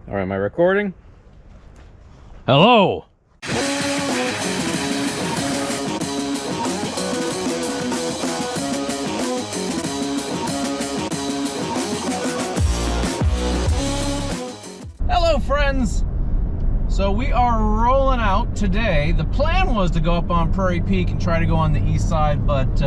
All right, am I recording? Hello. Hello, friends. So we are rolling out today. The plan was to go up on Prairie Peak and try to go on the east side, but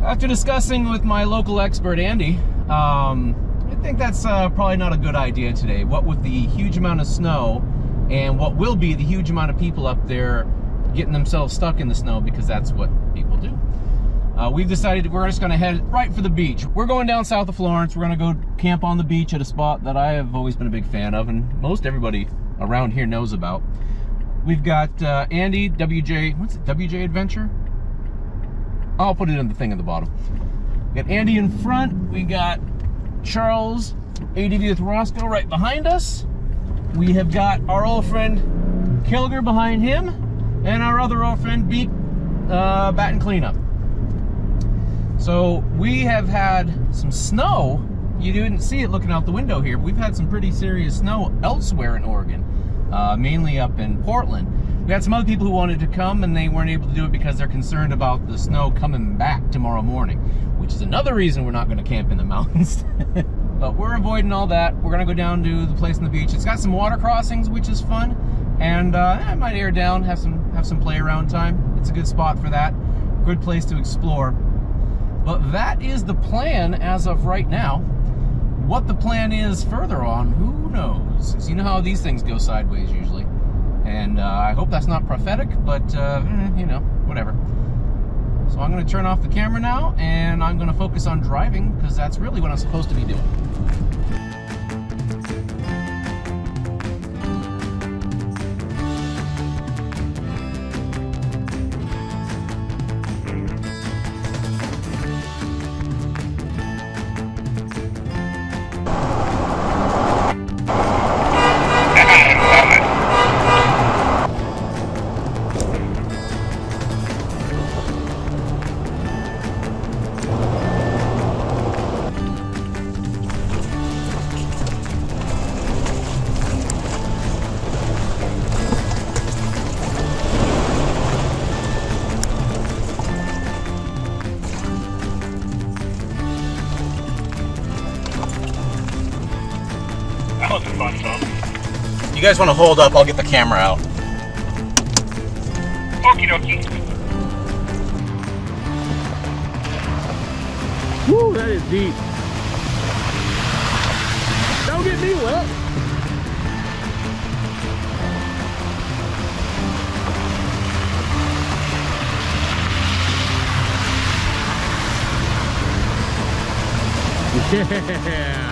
after discussing with my local expert, Andy, I think that's probably not a good idea today. What with the huge amount of snow and what will be the huge amount of people up there getting themselves stuck in the snow, because that's what people do. We've decided we're just gonna head right for the beach. We're going down south of Florence. We're gonna go camp on the beach at a spot that I have always been a big fan of, and most everybody around here knows about. We've got Andy, WJ, what's it, WJ Adventure? I'll put it in the thing at the bottom. We got Andy in front. We got Charles, ADV with Roscoe, right behind us. We have got our old friend Kilger behind him, and our other old friend Beak, bat and cleanup. So we have had some snow. You didn't see it looking out the window here. We've had some pretty serious snow elsewhere in Oregon, mainly up in Portland. We had some other people who wanted to come, and they weren't able to do it because they're concerned about the snow coming back tomorrow morning, which is another reason we're not going to camp in the mountains. But we're avoiding all that. We're going to go down to the place on the beach. It's got some water crossings, which is fun, and I might air down, have some play around time. It's a good spot for that. Good place to explore. But that is the plan as of right now. What the plan is further on, who knows? So you know how these things go sideways usually. And I hope that's not prophetic, but you know, whatever. So I'm going to turn off the camera now, and I'm going to focus on driving, because that's really what I'm supposed to be doing. You guys want to hold up, I'll get the camera out. Okie dokie. Woo, that is deep. Don't get me wet. Yeah.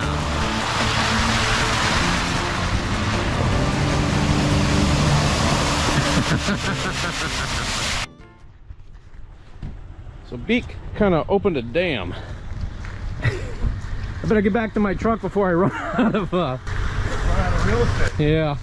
So Beak kind of opened a dam. I better get back to my truck before I run out of real estate. Yeah.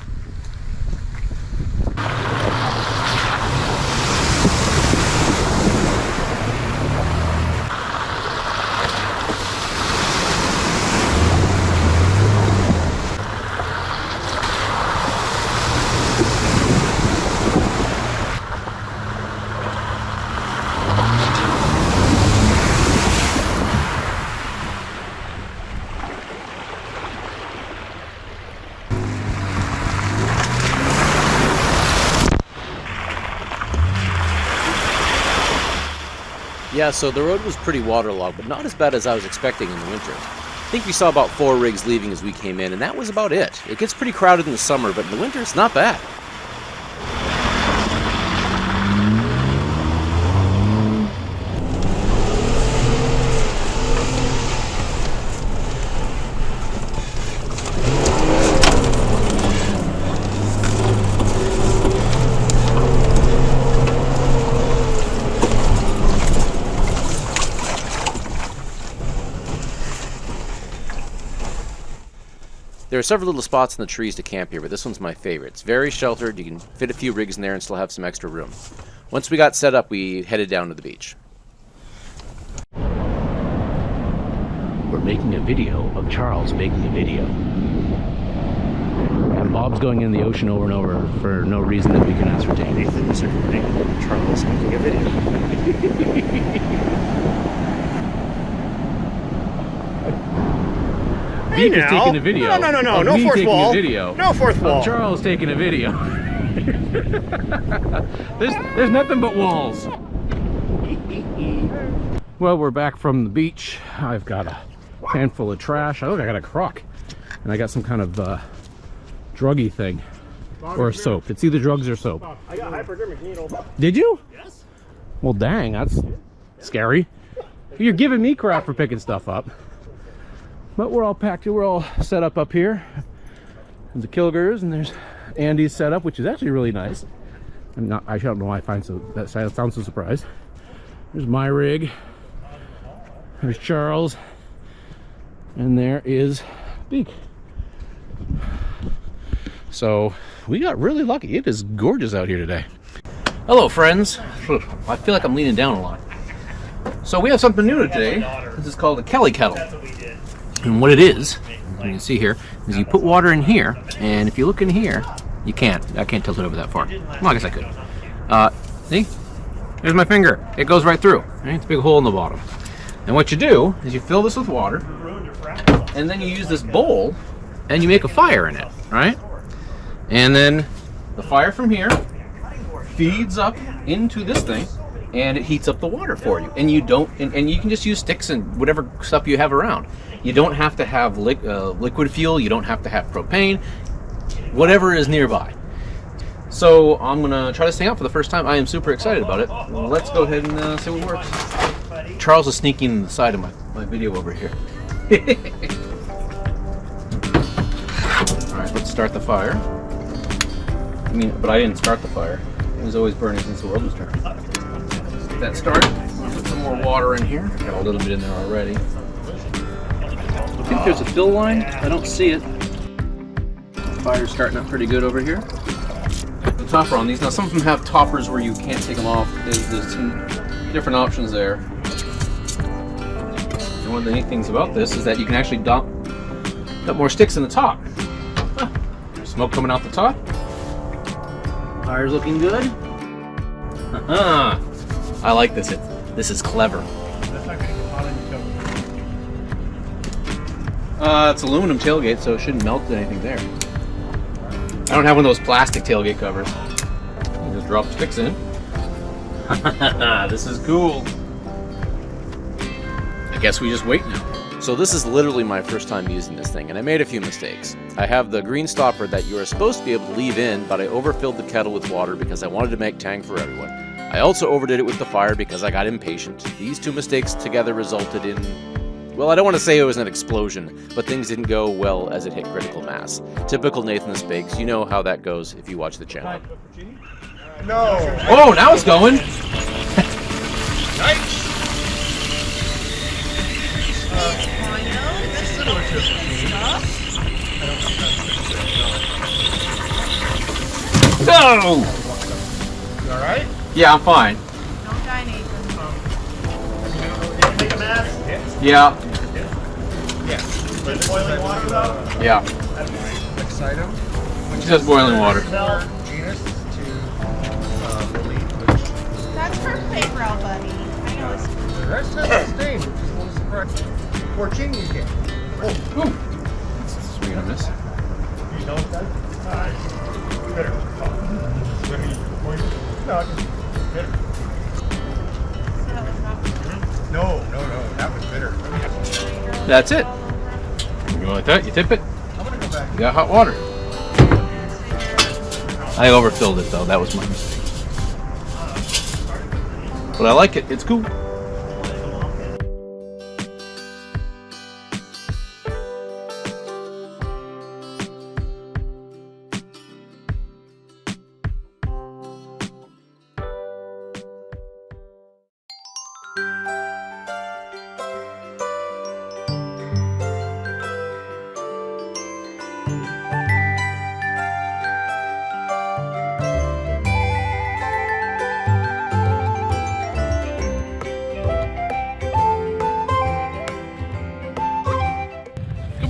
Yeah, so the road was pretty waterlogged, but not as bad as I was expecting in the winter. I think we saw about 4 rigs leaving as we came in, and that was about it. It gets pretty crowded in the summer, but in the winter it's not bad. There are several little spots in the trees to camp here, but this one's my favorite. It's very sheltered. You can fit a few rigs in there and still have some extra room. Once we got set up, we headed down to the beach. We're making a video of Charles making a video. blobs going in the ocean over and over for no reason that we can ascertain. Nathan is recording. Charles making a video. Beak is taking a video. No, of no me fourth taking wall. a video. No fourth wall. Of Charles taking a video. there's nothing but walls. Well, we're back from the beach. I've got a handful of trash. Oh, look, I got a crock. And I got some kind of druggy thing. Or soap. It's either drugs or soap. I got hypodermic needle. Did you? Yes. Well, dang, that's scary. You're giving me crap for picking stuff up. But we're all packed. We're all set up here. There's the Kilgers, and there's Andy's setup, which is actually really nice. I don't know why that sounds so surprised. There's my rig. There's Charles. And there is Beak. So we got really lucky. It is gorgeous out here today. Hello, friends. I feel like I'm leaning down a lot. So we have something new today. This is called a Kelly kettle. And what it is, you can see here, is you put water in here, and if you look in here, I can't tilt it over that far. Well, I guess I could. See? There's my finger. It goes right through. Right? It's a big hole in the bottom. And what you do is you fill this with water, and then you use this bowl, and you make a fire in it, right? And then the fire from here feeds up into this thing, and it heats up the water for you. And you don't, and you can just use sticks and whatever stuff you have around. You don't have to have liquid fuel. You don't have to have propane. Whatever is nearby. So I'm gonna try this thing out for the first time. I am super excited about it. Let's go ahead and see what works. Charles is sneaking in the side of my video over here. All right, let's start the fire. But I didn't start the fire. It was always burning since the world was turning. Get that started. I'm gonna put some more water in here. Got a little bit in there already. I think there's a fill line. I don't see it. Fire's starting up pretty good over here. The topper on these. Now some of them have toppers where you can't take them off. There's two different options there. And one of the neat things about this is that you can actually dump more sticks in the top. Huh. There's smoke coming out the top. Fire's looking good. I like this. This is clever. That's not going to get hot on your toe. It's aluminum tailgate, so it shouldn't melt anything there. I don't have one of those plastic tailgate covers. You just drop sticks in. This is cool. I guess we just wait now. So this is literally my first time using this thing, and I made a few mistakes. I have the green stopper that you are supposed to be able to leave in, but I overfilled the kettle with water because I wanted to make tang for everyone. I also overdid it with the fire because I got impatient. These two mistakes together resulted in, well, I don't want to say it was an explosion, but things didn't go well as it hit critical mass. Typical Nathan the Spags. You know how that goes if you watch the channel. No. Oh, now it's going! Nice. No! You alright? Yeah, I'm fine. Don't die, Nathan. Make a mess? Yeah. Yeah. With boiling water though? Yeah. Next item. Just boiling water. Genus to relieve, which That's for Playground, buddy. I know it's the rest has a stain, which is one of the correct. Porcini again. Ooh. Swing on this. You know what that? Bitter. No, just bitter. No, that was bitter. That's it. You go like that, you tip it, I'm gonna go back. you got hot water. I overfilled it though, that was my mistake. But I like it, it's cool.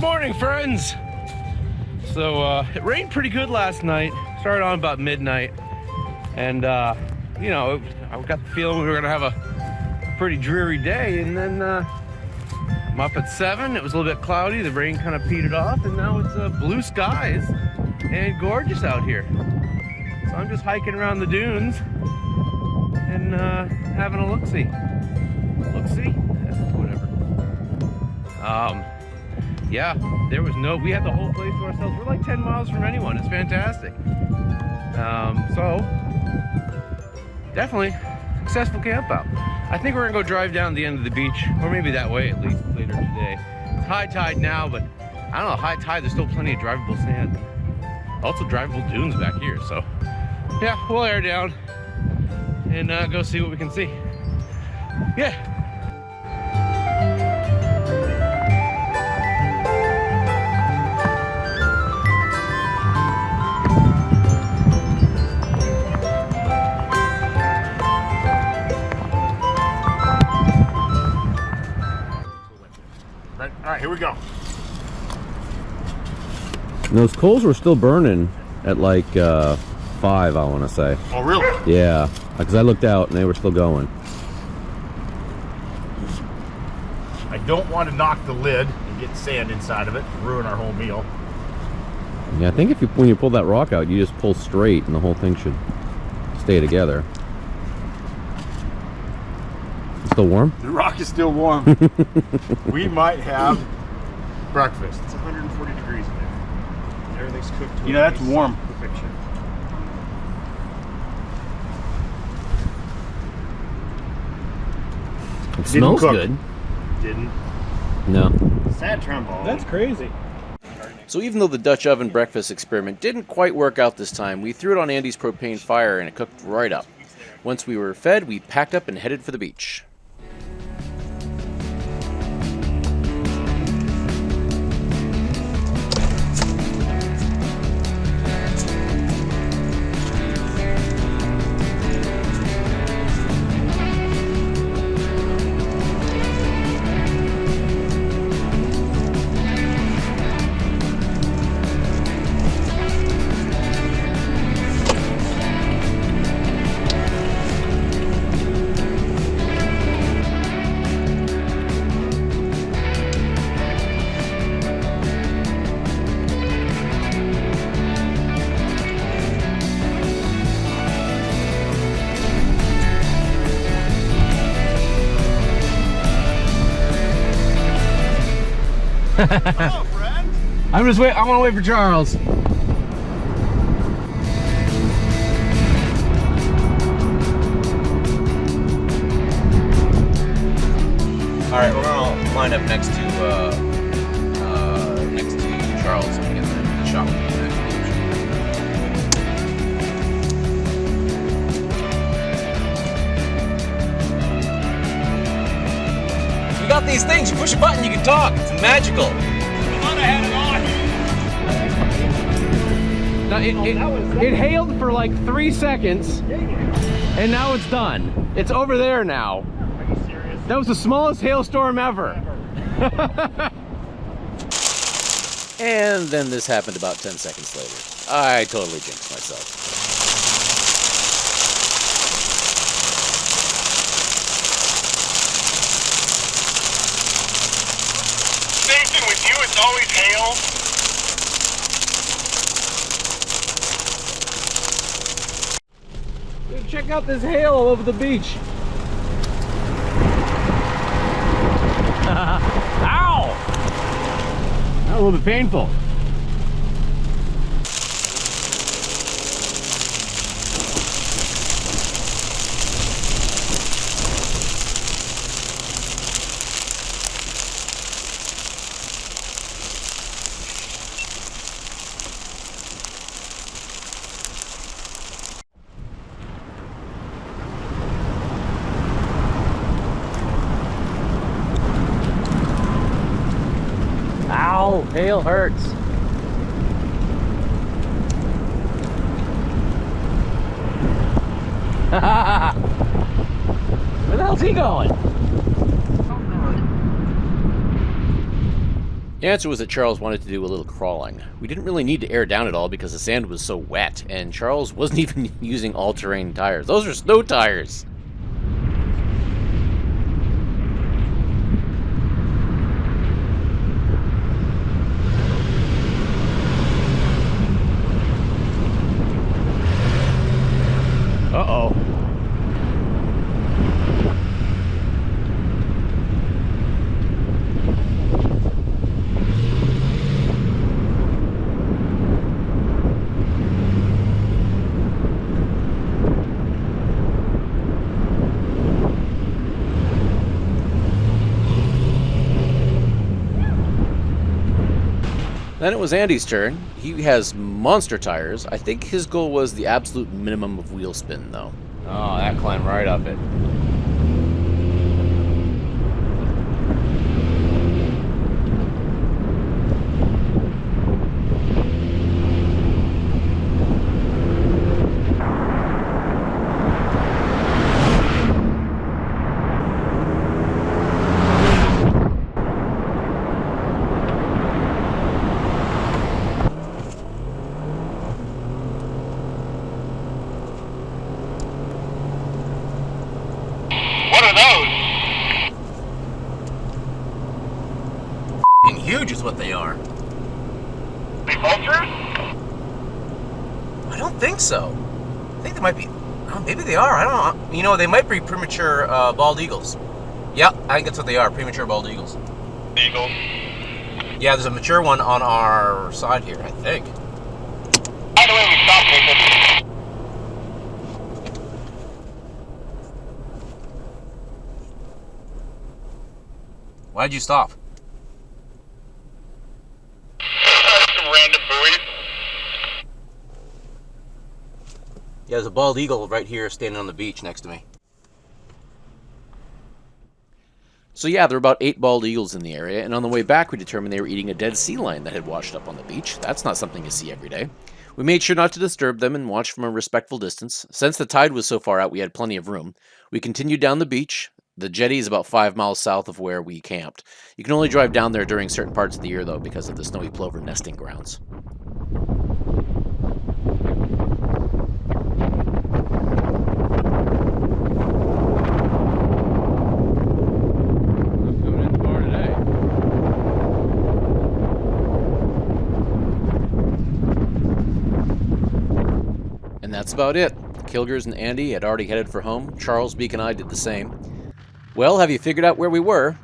Good morning, friends. So it rained pretty good last night. Started on about midnight, and you know, I got the feeling we were gonna have a pretty dreary day. And then I'm up at 7. It was a little bit cloudy. The rain kind of petered off, and now it's blue skies and gorgeous out here. So I'm just hiking around the dunes and having a look-see. Look-see? Whatever. Yeah, there was no, we had the whole place to ourselves. We're like 10 miles from anyone. It's fantastic. So, definitely successful camp out. I think we're gonna go drive down the end of the beach, or maybe that way at least later today. It's high tide now, but I don't know, high tide, there's still plenty of drivable sand. Also drivable dunes back here, so yeah, we'll air down and go see what we can see. Yeah. All right, here we go. And those coals were still burning at like 5, I want to say. Oh, really? Yeah, because I looked out and they were still going. I don't want to knock the lid and get sand inside of it and ruin our whole meal. Yeah, I think if you when you pull that rock out, you just pull straight and the whole thing should stay together. Still warm? The rock is still warm. We might have breakfast. It's 140 degrees in there. Everything's cooked to You know, that's warm. perfection. It smells cook. good. Didn't. No. Sad trombone. That's crazy. So even though the Dutch oven breakfast experiment didn't quite work out this time, we threw it on Andy's propane fire and it cooked right up. Once we were fed, we packed up and headed for the beach. Hello, friend. I'm gonna wait for Charles. All right, we're gonna line up next to Charles and get the shot with the You got these things. You push a button, you can talk. It's magical. Now, it hailed for like 3 seconds, and now it's done. It's over there now. Are you serious? That was the smallest hailstorm ever. And then this happened about 10 seconds later. I totally jinxed myself. Same thing with you, it's always hail. Dude, check out this hail all over the beach. Ow! That was a little bit painful. Ow, hail hurts. Where the hell's he going? The answer was that Charles wanted to do a little crawling. We didn't really need to air down at all because the sand was so wet, and Charles wasn't even using all-terrain tires. Those are snow tires! Uh-oh. Then it was Andy's turn. He has monster tires. I think his goal was the absolute minimum of wheel spin, though. Oh, that climbed right up it. What are those? Huge is what they are. The vultures? I don't think so. I think they might be. Oh, maybe they are. I don't know. You know, they might be premature bald eagles. Yeah, I think that's what they are. Premature bald eagles. Eagles. Yeah, there's a mature one on our side here, I think. By the way, we stopped, Nathan. Why'd you stop? Some random buoys. Yeah, there's a bald eagle right here standing on the beach next to me. So yeah, there were about 8 bald eagles in the area, and on the way back we determined they were eating a dead sea lion that had washed up on the beach. That's not something you see every day. We made sure not to disturb them and watched from a respectful distance. Since the tide was so far out, we had plenty of room. We continued down the beach. The jetty is about 5 miles south of where we camped. You can only drive down there during certain parts of the year, though, because of the snowy plover nesting grounds. Coming in the bar today. And that's about it. Kilgers and Andy had already headed for home. Charles, Beak, and I did the same. Well, have you figured out where we were?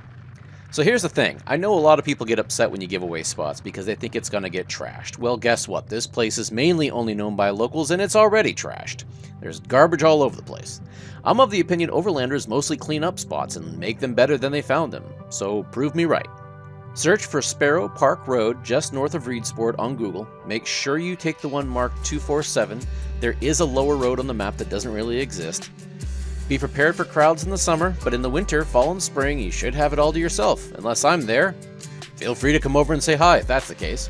So here's the thing. I know a lot of people get upset when you give away spots because they think it's going to get trashed. Well, guess what? This place is mainly only known by locals, and it's already trashed. There's garbage all over the place. I'm of the opinion Overlanders mostly clean up spots and make them better than they found them. So prove me right. Search for Sparrow Park Road just north of Reedsport on Google. Make sure you take the one marked 247. There is a lower road on the map that doesn't really exist. Be prepared for crowds in the summer, but in the winter, fall, and spring, you should have it all to yourself. Unless I'm there, feel free to come over and say hi if that's the case.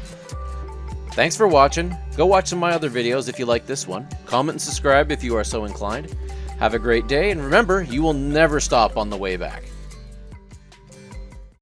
Thanks for watching. Go watch some of my other videos if you like this one. Comment and subscribe if you are so inclined. Have a great day, and remember, you will never stop on the way back.